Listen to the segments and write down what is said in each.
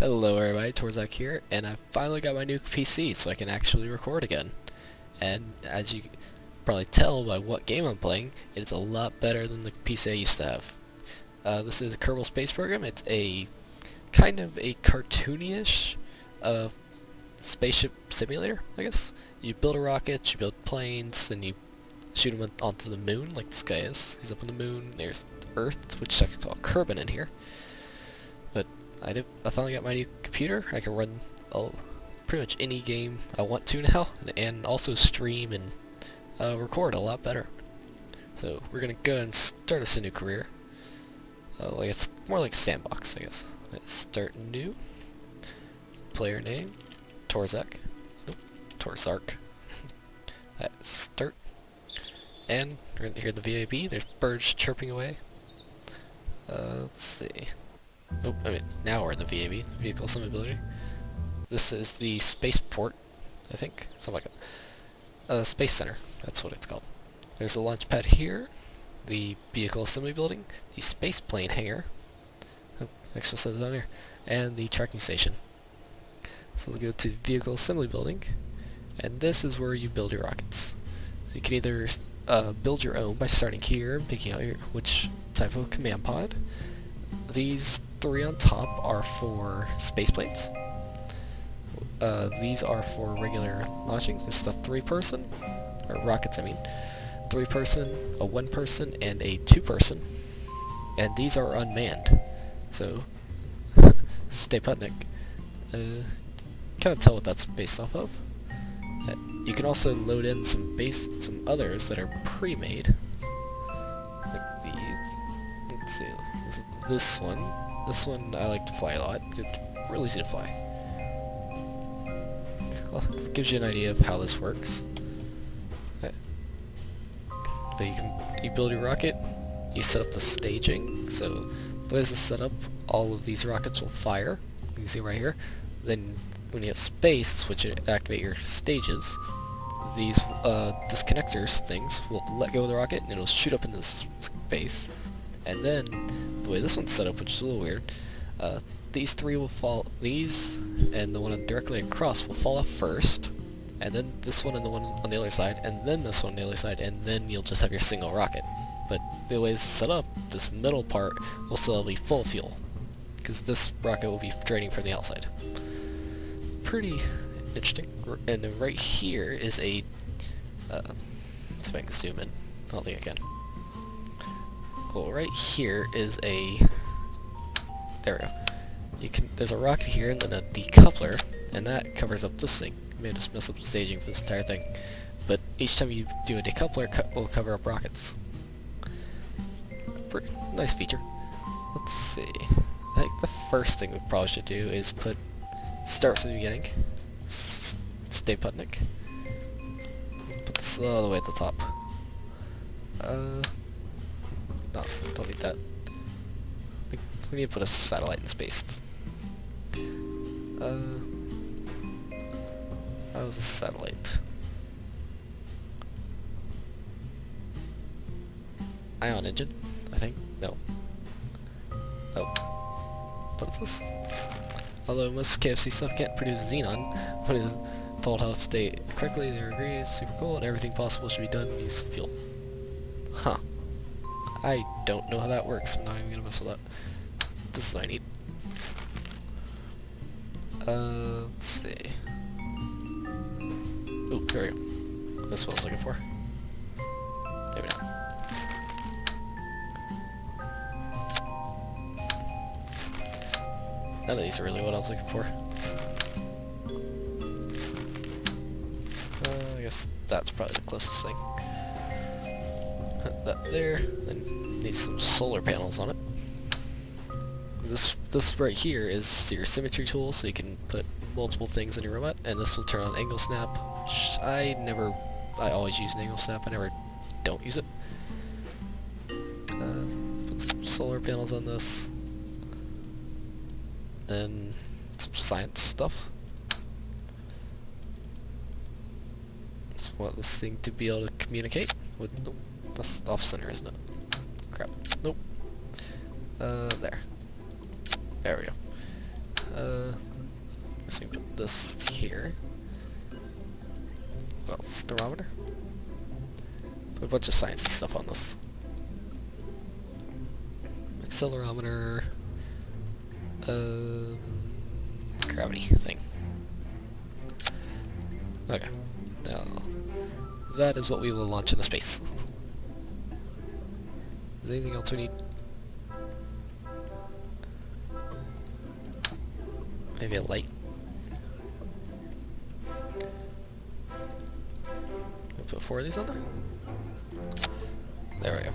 Hello everybody, Torzak here, and I finally got my new PC so I can actually record again. And as you can probably tell by what game I'm playing, it's a lot better than the PC I used to have. This is a Kerbal Space program. It's a kind of a cartoonish spaceship simulator, I guess. You build a rocket, you build planes, and you shoot them onto the moon like this guy is. He's up on the moon. There's Earth, which I could call Kerbin in here. But I finally got my new computer. I can run pretty much any game I want to now, and also stream and record a lot better. So we're gonna go and start us a new career. It's more like a sandbox, I guess. Let's start new. Player name, Torzak. Nope, Torzark. Start. And we're gonna hear the VAB. There's birds chirping away. Let's see. Oh, now we're in the VAB, Vehicle Assemblability. This is the spaceport, I think, something like that. Space Center, that's what it's called. There's the launch pad here, the Vehicle Assembly Building, the space plane hangar, actually says it on here, and the tracking station. So we'll go to Vehicle Assembly Building, and this is where you build your rockets. So you can either build your own by starting here and picking out which type of command pod. These three on top are for space planes. These are for regular launching. This is the 3-person, or rockets I mean. 3-person, a 1-person, and a 2-person. And these are unmanned. So, stay Putnik. Kind of tell what that's based off of. You can also load in some others that are pre-made. Like these. Let's see. This one I like to fly a lot. It's really easy to fly. Well, it gives you an idea of how this works. But you build your rocket, you set up the staging. So the way this is set up, all of these rockets will fire. You can see right here. Then when you hit space, switch it, activate your stages. These disconnectors things will let go of the rocket and it'll shoot up into space. And then the way this one's set up, which is a little weird, these three will fall, these and the one directly across will fall off first, and then this one and the one on the other side, and then this one on the other side, and then you'll just have your single rocket. But the way it's set up, this middle part will still be full fuel, because this rocket will be draining from the outside. Pretty interesting. And then right here is a, let's see if I can zoom in. I don't think I can. Well, right here is a, there we go. There's a rocket here and then a decoupler, and that covers up this thing. I may just mess up the staging for this entire thing, but each time you do a decoupler, will cover up rockets. Pretty nice feature. Let's see. I think the first thing we probably should do is start from the beginning. Stay Putnik. Put this all the way at the top. No, don't need that. I think we need to put a satellite in space. That was a satellite. Ion engine, I think. No. Oh. What is this? Although most KFC stuff can't produce xenon, when it's told how to state correctly, they agree it's super cool and everything possible should be done and use fuel. Huh. I don't know how that works. I'm not even gonna mess with that. This is what I need. Let's see. Ooh, here we go. That's what I was looking for. Maybe not. None of these are really what I was looking for. I guess that's probably the closest thing. Put that there, then need some solar panels on it. This right here is your symmetry tool, so you can put multiple things in your robot, and this will turn on angle snap, which I always use an angle snap, I don't use it. Put some solar panels on this. Then some science stuff. Just want this thing to be able to communicate with. Nope, that's off center, isn't it? Crap. Nope. There. There we go. Let's put this here. What else? Thermometer? Put a bunch of sciencey stuff on this. Accelerometer. Gravity thing. Okay. Now, that is what we will launch into space. Is there anything else we need? Maybe a light? We'll put 4 of these on there? There we go.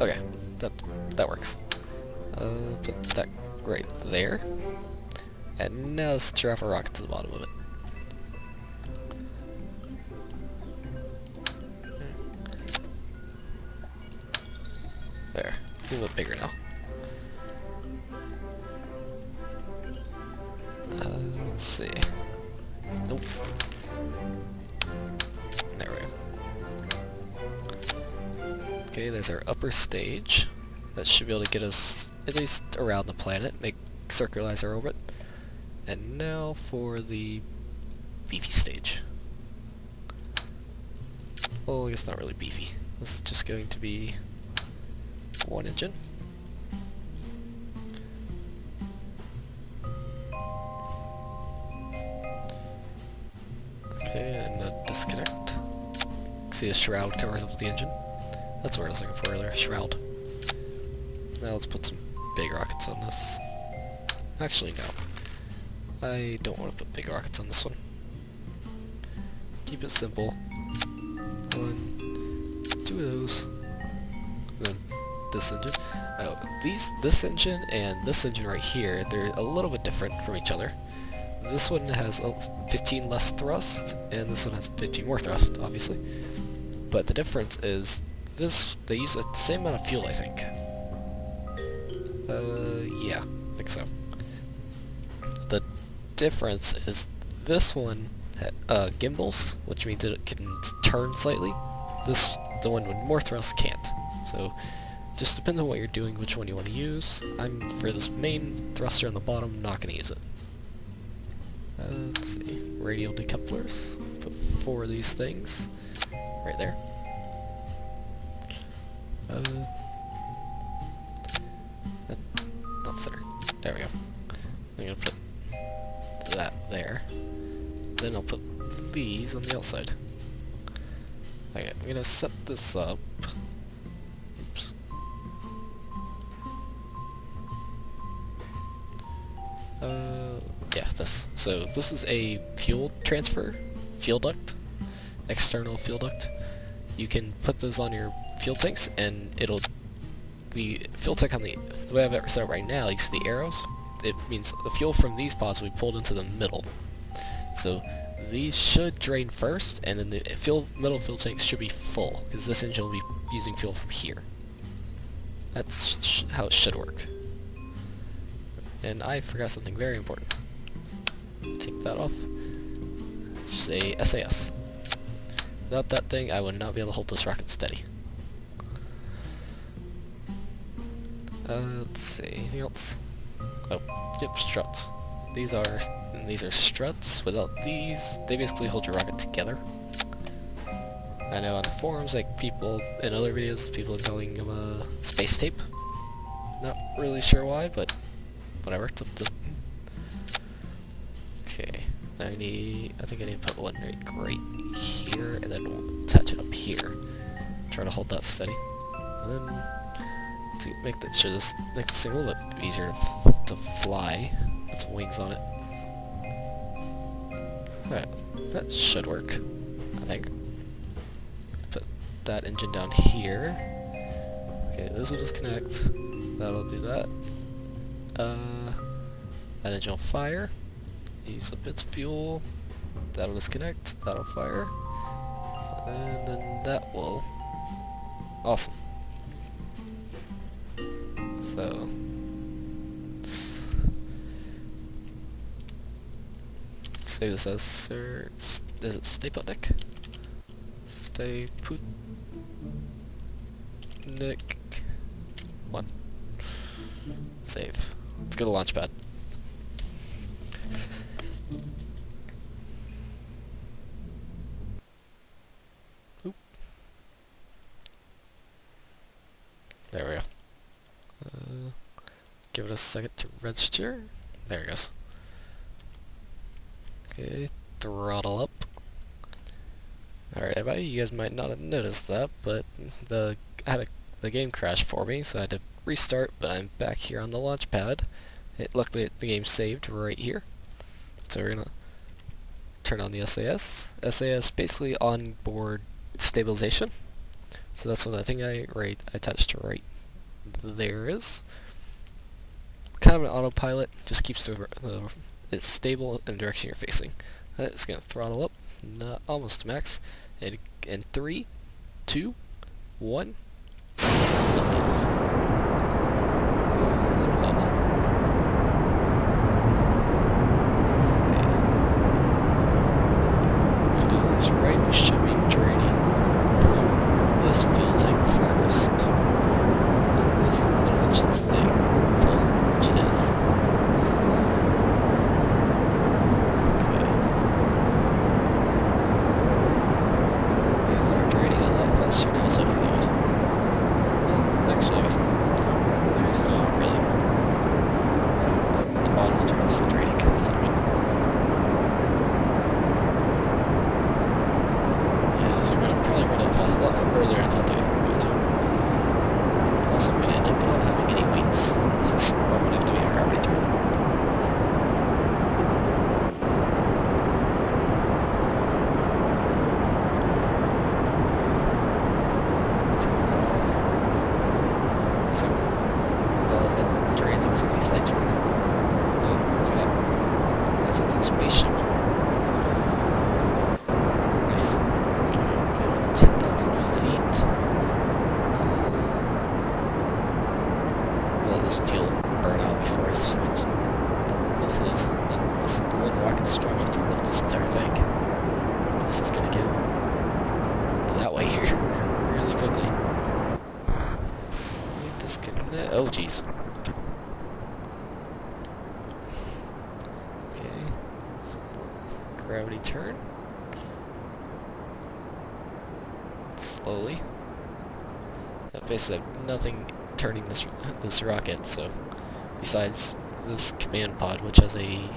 Okay, that works. Put that right there. And now let's drop a rocket to the bottom of it. There. It's a little bit bigger now. Let's see. Nope. There we go. Okay, there's our upper stage. That should be able to get us at least around the planet, circularize our orbit. And now for the beefy stage. Well, I guess not really beefy. This is just going to be 1 engine. Okay, and a disconnect. See, the shroud covers up the engine. That's what I was looking for earlier, shroud. Now let's put some big rockets on this. Actually, no. I don't want to put big rockets on this one. Keep it simple. 1, 2 of those. And then this engine. Oh, this engine and this engine right here, they're a little bit different from each other. This one has 15 less thrust, and this one has 15 more thrust, obviously. But the difference is this, they use the same amount of fuel, I think. Yeah, I think so. The difference is this one gimbals, which means that it can turn slightly. The one with more thrust can't. So just depends on what you're doing, which one you want to use. I'm, for this main thruster on the bottom, not going to use it. Let's see, radial decouplers. Put 4 of these things right there. Not center. There we go. I'm gonna put that there. Then I'll put these on the outside. Okay, I'm gonna set this up. Oops. Yeah, this. So this is a fuel transfer, fuel duct, external fuel duct. You can put those on your fuel tanks, and the fuel tank on the way I've it set up right now, you see the arrows? It means the fuel from these pods will be pulled into the middle. So these should drain first, and then the middle fuel tanks should be full, because this engine will be using fuel from here. That's how it should work. And I forgot something very important. Take that off. It's just a SAS. Without that thing, I would not be able to hold this rocket steady. Let's see, anything else? Oh, yep, struts. These are struts. Without these, they basically hold your rocket together. I know on the forums, like people in other videos, people are calling them space tape. Not really sure why, but whatever. It's up to. Okay, I think I need to put one right here, and then we'll attach it up here. Try to hold that steady, and then to make that just make this thing a little bit easier to fly. Put some wings on it. Alright, that should work, I think. Put that engine down here. Okay, those will disconnect. That'll do that. That engine will fire. Use up its fuel. That'll disconnect. That'll fire. And then that will. Awesome. So let's save this as Sir. Is it Stay Put Nick? Stay Put Nick 1. Save. Let's go to Launchpad. There we go. Give it a second to register. There it goes. Okay, throttle up. Alright, everybody, you guys might not have noticed that, but the game crashed for me, so I had to restart, but I'm back here on the launch pad. Luckily, the game saved right here. So we're gonna turn on the SAS. SAS basically onboard stabilization. So that's what I think I attached right there is. Kind of an autopilot, just keeps it's stable in the direction you're facing. It's gonna throttle up, almost to max, and in 3, 2, 1, lift off. If you do this right, we should be draining from this fuel tank first, and this middle should stay full, which it is. Actually, I guess they're still not really. So, the bottom ones are also draining. That's not good. Yeah, so we're going to probably run out a lot earlier than I thought we were going to. Also, I'm going to end up without having any wings. That's why I'm going to have to make a gravity turn. Well, it drains like 60 slides per minute. Oh, that's a little spaceship. Nice. Okay, 10,000 feet. Let this fuel burn out before I switch. Hopefully this one rocket's strong enough to lift this entire thing. This is gonna go that way here really quickly. Disconnect. Oh, jeez. Okay. Gravity turn. Slowly. Basically, I have nothing turning this rocket. So, besides this command pod, which has a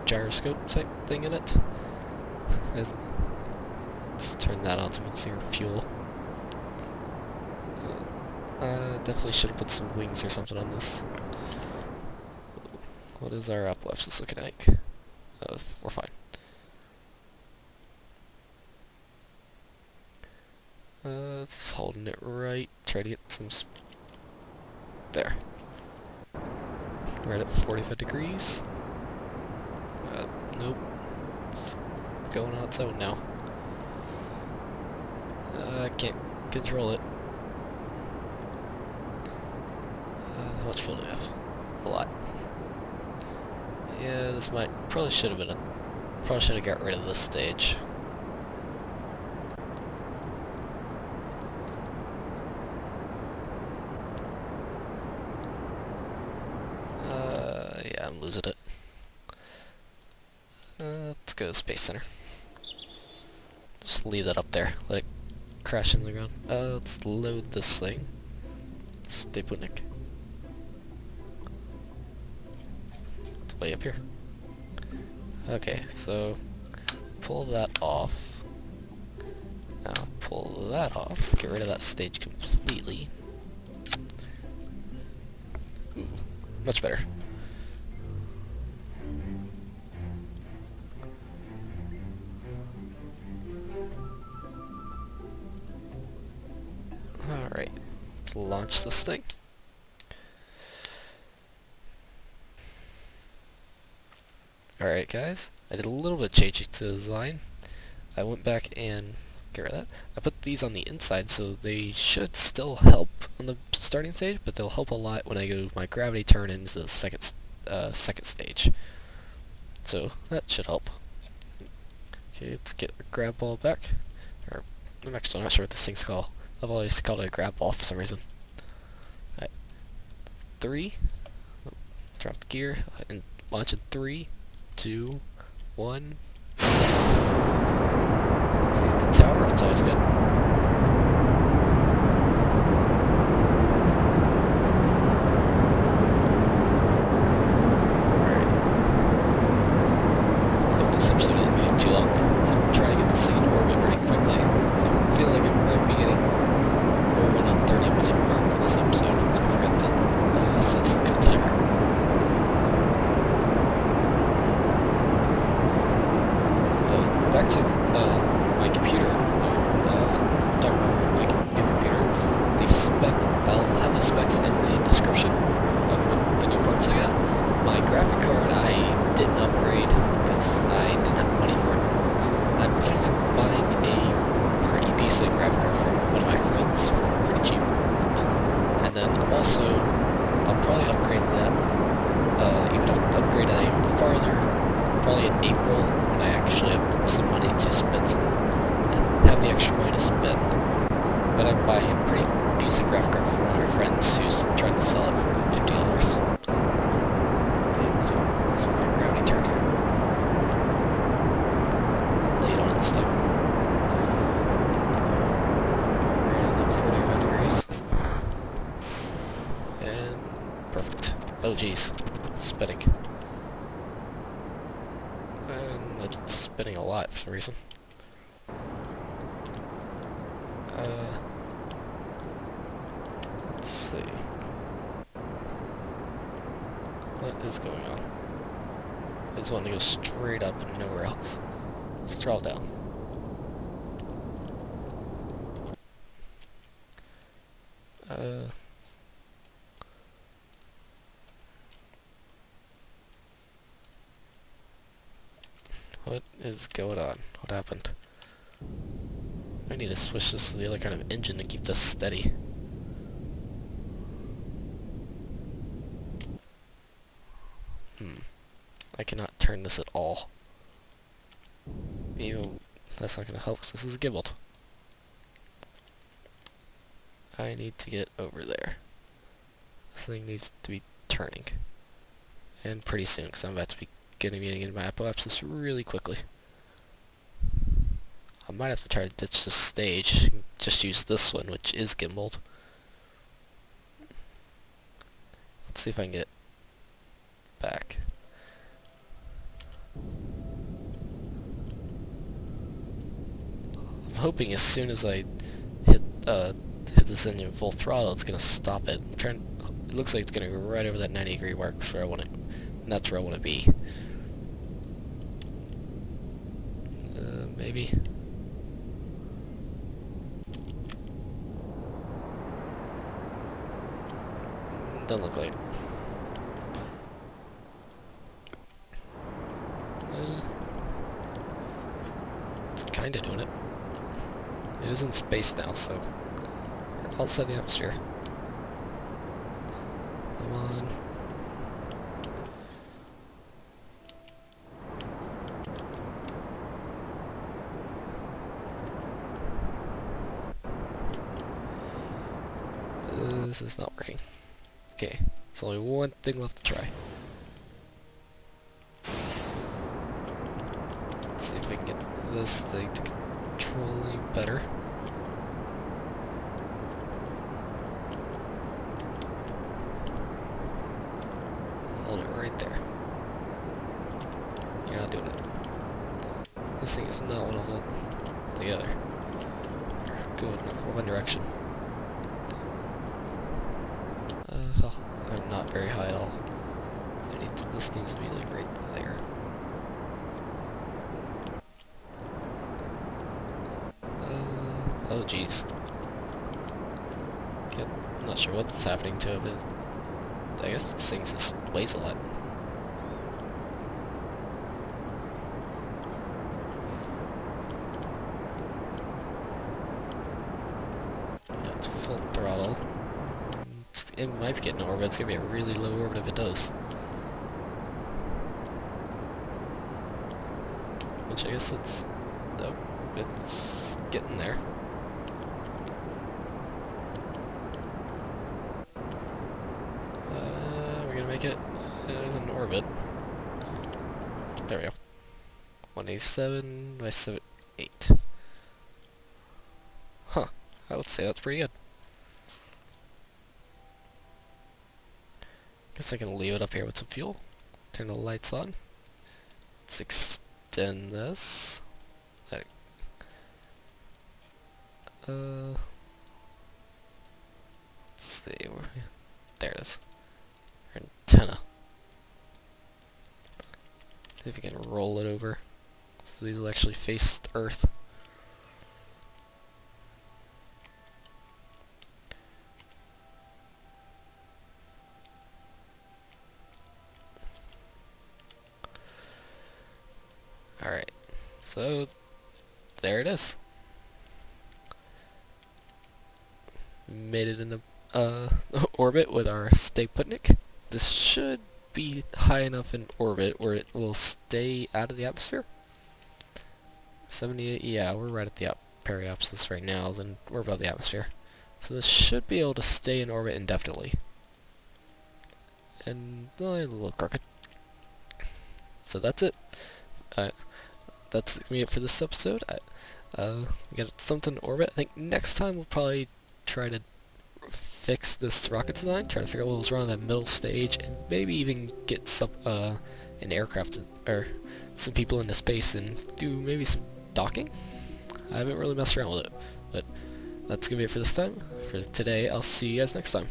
gyroscope type thing in it. Let's turn that on so we can see our fuel. Definitely should have put some wings or something on this. What is our apoapsis looking like? We're fine. Just holding it right. Try to get some. There. Right at 45 degrees. Nope. It's going on its own now. I can't control it. How much fuel do we have? A lot. Yeah, this probably should have got rid of this stage. Yeah, I'm losing it. Let's go to Space Center. Just leave that up there. Let it crash into the ground. Let's load this thing. Steputnik. Way up here. Okay, so pull that off. Now pull that off. Get rid of that stage completely. Ooh, much better. Alright, let's launch this thing. Alright guys, I did a little bit of changing to the design. I went back and get rid of that. I put these on the inside so they should still help on the starting stage, but they'll help a lot when I go my gravity turn into the second stage. So that should help. Okay, let's get our grab ball back. Or I'm actually not sure what this thing's called. I've always called it a grab ball for some reason. Alright. 3. Drop the gear and launch in 3, 2, 1. The tower, it's always good. too long. I'm gonna try to get this thing in orbit pretty quickly, because I feel like it might be getting over the 30-minute mark for this episode. I forgot to set some kind of timer. Back to my computer. Talking about my new computer. The specs. I'll have the specs in the description of what the new parts I got. My graphic card I didn't upgrade because I didn't have the money for it. I'm planning on buying a pretty decent graphic card from one of my friends for pretty cheap. And then also, I'll probably upgrade that. Even upgrade that even farther, probably in April when I actually have some money to spend have the extra money to spend. But I'm buying a pretty decent graphic card from one of my friends who's trying to sell it for $50. Some kind of gravity turn here. Late on it this time. Right on the 45 degrees. And perfect. Oh geez. Spinning. And it's spinning a lot for some reason. Let's see. What is going on? I just want to go straight up and nowhere else. Let's draw down. What is going on? What happened? I need to switch this to the other kind of engine to keep this steady. I cannot turn this at all. Even that's not going to help because this is gimbaled. I need to get over there. This thing needs to be turning. And pretty soon, because I'm about to be getting into my apoapsis really quickly. I might have to try to ditch this stage and just use this one, which is gimbaled. Let's see if I can get back. I'm hoping as soon as I hit this engine full throttle, it's gonna stop it. It looks like it's gonna go right over that 90-degree mark where I want it, and that's where I want to be. Maybe. Doesn't look like it. It's kinda doing it. It is in space now, so outside the atmosphere. Come on. This is not working. Okay, there's only one thing left to try. Let's see if we can get this thing to control any better. Hold it right there. You're not doing it. This thing is not want to hold together. You're going in one direction. I'm not very high at all. So this needs to be like right there. Oh jeez. I'm not sure what's happening to it, but I guess this thing just weighs a lot. Yeah, it's full throttle. It might be getting an orbit. It's gonna be a really low orbit if it does. Which I guess it's... oh, it's getting there. We're gonna make it as an orbit. There we go. 187 by 78. Huh. I would say that's pretty good. Guess I can leave it up here with some fuel. Turn the lights on. It's extend this. Let's see, there it is. Our antenna. See if we can roll it over. So these will actually face the Earth. Alright, so there it is. Made it in a orbit with our Stay Putnik. This should be high enough in orbit where it will stay out of the atmosphere. 78, yeah, we're right at the periapsis right now, and we're above the atmosphere. So this should be able to stay in orbit indefinitely. And a little crooked. So that's it. That's gonna be it for this episode. We got something in orbit. I think next time we'll probably try to fix this rocket design, try to figure out what was wrong with that middle stage, and maybe even get some an aircraft or some people into space and do maybe some docking. I haven't really messed around with it, but that's gonna be it for this time. For today, I'll see you guys next time.